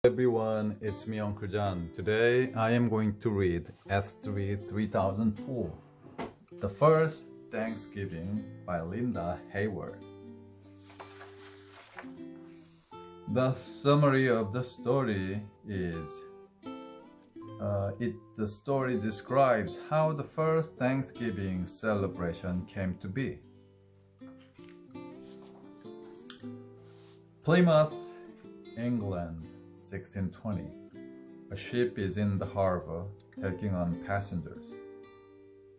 Everyone, it's me Uncle John. Today I am going to read S3 3004, The First Thanksgiving by Linda Hayward. The summary of the story is the story describes how the first Thanksgiving celebration came to be. Plymouth, England, 1620. A ship is in the harbor taking on passengers.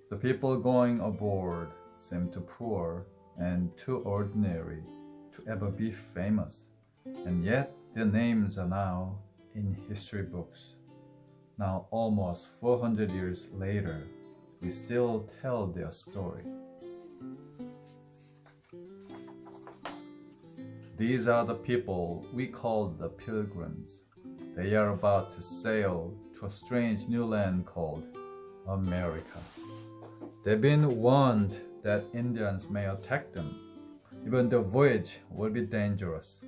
The people going aboard seem too poor and too ordinary to ever be famous, and yet their names are now in history books. Now, almost 400 years later, we still tell their story. These are the people we call the Pilgrims. They are about to sail to a strange new land called America. They've been warned that Indians may attack them. Even the voyage will be dangerous.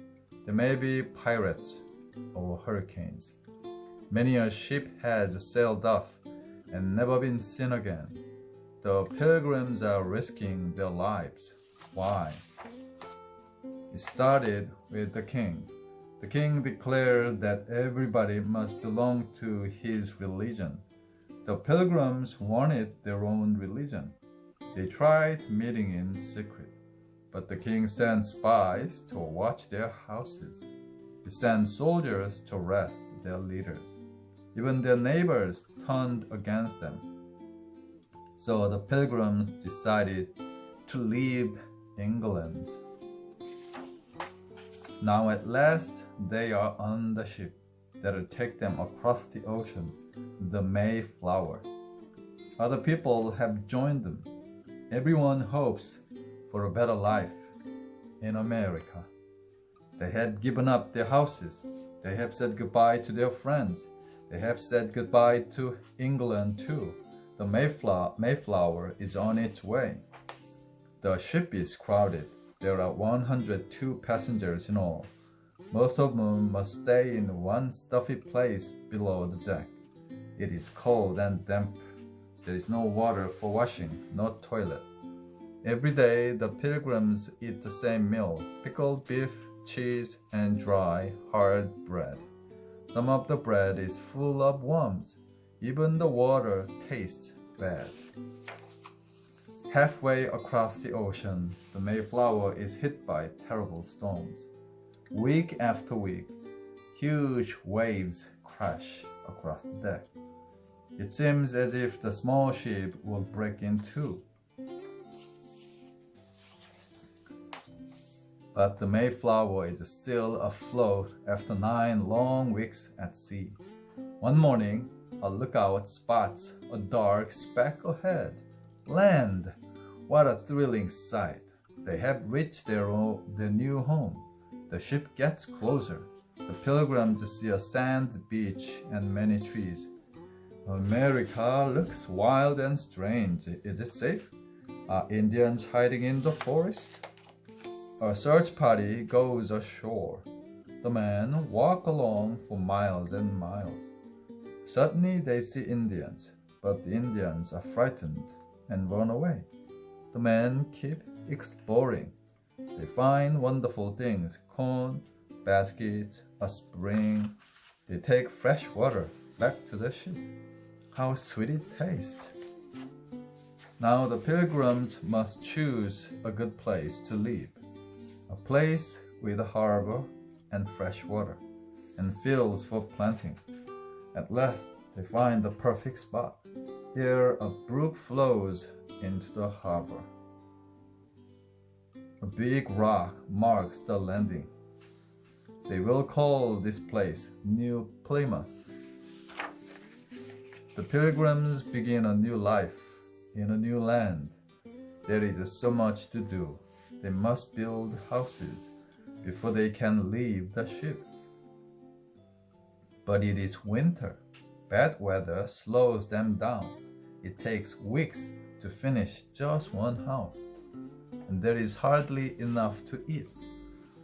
There may be pirates or hurricanes. Many a ship has sailed off and never been seen again. The Pilgrims are risking their lives. Why? It started with the king. The king declared that everybody must belong to his religion. The Pilgrims wanted their own religion. They tried meeting in secret, but the king sent spies to watch their houses. He sent soldiers to arrest their leaders. Even their neighbors turned against them. So the Pilgrims decided to leave England. Now at last they are on the ship that'll take them across the ocean, the Mayflower. Other people have joined them. Everyone hopes for a better life in America. They had given up their houses. They have said goodbye to their friends. They have said goodbye to England too. The Mayflower is on its way. The ship is crowded. There are 102 passengers in all. Most of them must stay in one stuffy place below the deck. It is cold and damp. There is no water for washing, no toilet. Every day the Pilgrims eat the same meal: pickled beef, cheese, and dry, hard bread. Some of the bread is full of worms. Even the water tastes bad. Halfway across the ocean, the Mayflower is hit by terrible storms. Week after week, huge waves crash across the deck. It seems as if the small ship will break in two. But the Mayflower is still afloat after 9 long weeks at sea. One morning, a lookout spots a dark speck ahead. Land! What a thrilling sight! They have reached their new home. The ship gets closer. The Pilgrims see a sand beach and many trees. America looks wild and strange. Is it safe? Are Indians hiding in the forest? A search party goes ashore. The men walk along for miles and miles. Suddenly they see Indians, but the Indians are frightened and run away. The men keep exploring. They find wonderful things: corn, baskets, a spring. They take fresh water back to the ship. How sweet it tastes! Now the Pilgrims must choose a good place to live. A place with a harbor and fresh water and fields for planting. At last they find the perfect spot. Here a brook flows into the harbor. A big rock marks the landing. They will call this place New Plymouth. The Pilgrims begin a new life in a new land. There is so much to do. They must build houses before they can leave the ship. But it is winter. Bad weather slows them down. It takes weeks to finish just one house, and there is hardly enough to eat.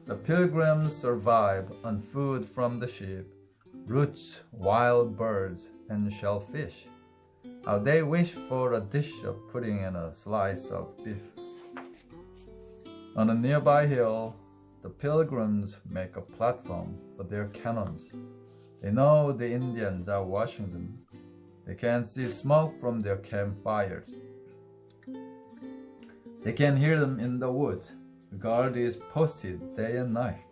The Pilgrims survive on food from the ship, roots, wild birds, and shellfish. How they wish for a dish of pudding and a slice of beef. On a nearby hill, the Pilgrims make a platform for their cannons. They know the Indians are watching them. They can see smoke from their campfires. They can hear them in the woods. The guard is posted day and night.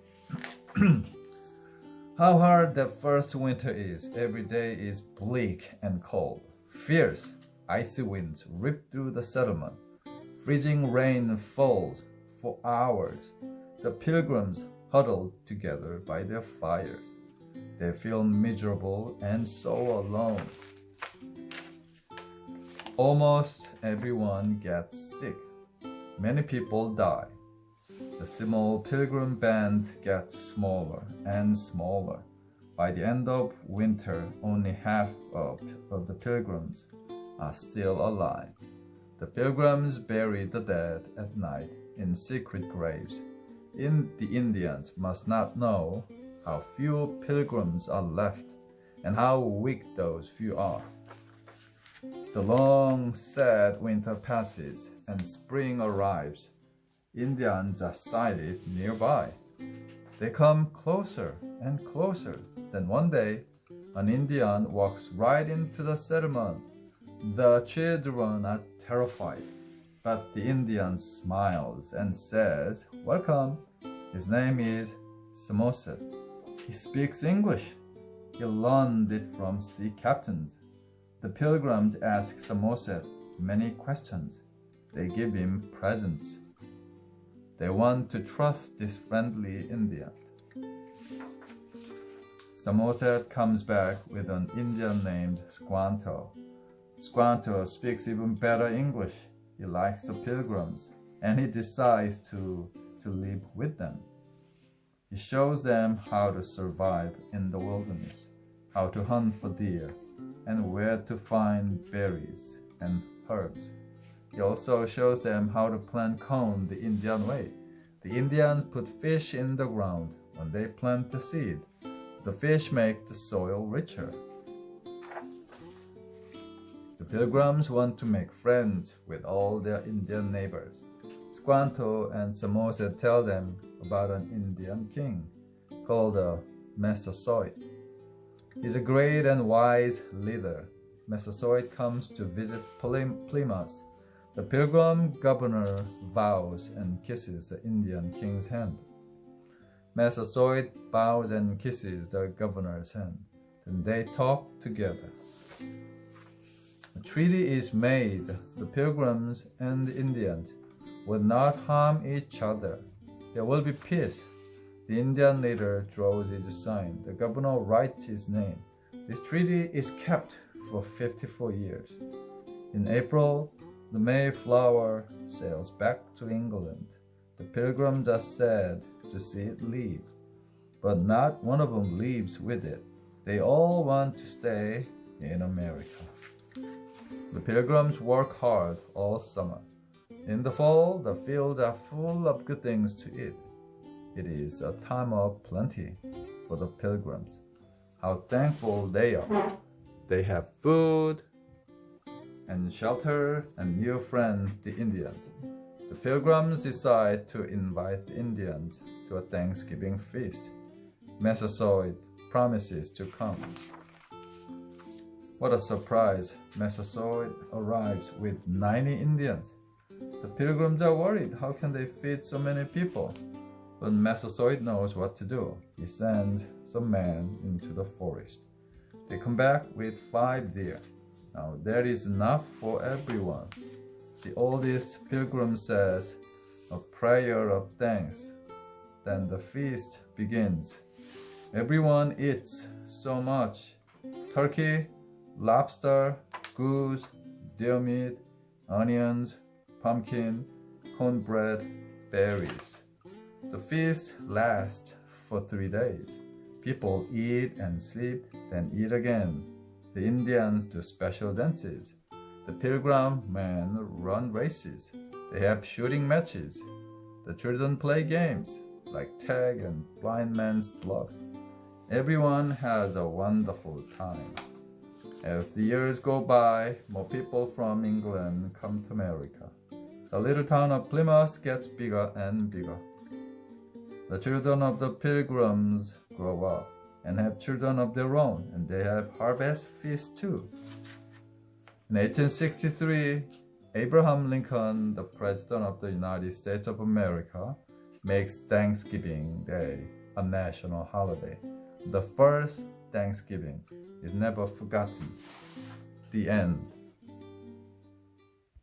How hard that first winter is. Every day is bleak and cold. Fierce, icy winds rip through the settlement. Freezing rain falls for hours. The Pilgrims huddle together by their fires. They feel miserable and so alone. Almost everyone gets sick. Many people die. The small pilgrim band gets smaller and smaller. By the end of winter, only half of the pilgrims are still alive. The pilgrims bury the dead at night in secret graves. The Indians must not know how few pilgrims are left and how weak those few are. The long, sad winter passes and spring arrives. Indians are sighted nearby. They come closer and closer. Then one day, an Indian walks right into the settlement. The children are terrified, but the Indian smiles and says, "Welcome." His name is Samoset. He speaks English. He learned it from sea captains. The pilgrims ask Samoset many questions. They give him presents. They want to trust this friendly Indian. Samoset comes back with an Indian named Squanto. Squanto speaks even better English. He likes the pilgrims, and he decides to live with them. He shows them how to survive in the wilderness, how to hunt for deer, and where to find berries and herbs. He also shows them how to plant corn the Indian way. The Indians put fish in the ground. When they plant the seed, the fish make the soil richer. The pilgrims want to make friends with all their Indian neighbors. Squanto and Samoset tell them about an Indian king called Massasoit. He's a great and wise leader. Massasoit comes to visit Plymouth. The pilgrim governor vows and kisses the Indian king's hand. Massasoit bows and kisses the governor's hand. Then they talk together. A treaty is made. The pilgrims and the Indians will not harm each other. There will be peace. The Indian leader draws his sign. The governor writes his name. This treaty is kept for 54 years. In April, the Mayflower sails back to England. The pilgrims are sad to see it leave, but not one of them leaves with it. They all want to stay in America. The pilgrims work hard all summer. In the fall, the fields are full of good things to eat. It is a time of plenty for the pilgrims. How thankful they are. They have food and shelter and new friends, the Indians. The pilgrims decide to invite the Indians to a Thanksgiving feast. Massasoit promises to come. What a surprise! Massasoit arrives with 90 Indians. The pilgrims are worried. How can they feed so many people? But Massasoit knows what to do. He sends some men into the forest. They come back with 5 deer. Now there is enough for everyone. The oldest pilgrim says a prayer of thanks. Then the feast begins. Everyone eats so much. Turkey, lobster, goose, deer meat, onions, pumpkin, cornbread, berries. The feast lasts for 3 days. People eat and sleep, then eat again. The Indians do special dances. The pilgrim men run races. They have shooting matches. The children play games like tag and blind man's bluff. Everyone has a wonderful time. As the years go by, more people from England come to America. The little town of Plymouth gets bigger and bigger. The children of the Pilgrims grow up and have children of their own, and they have harvest feasts too. In 1863, Abraham Lincoln, the President of the United States of America, makes Thanksgiving Day a national holiday. The first Thanksgiving is never forgotten. The end.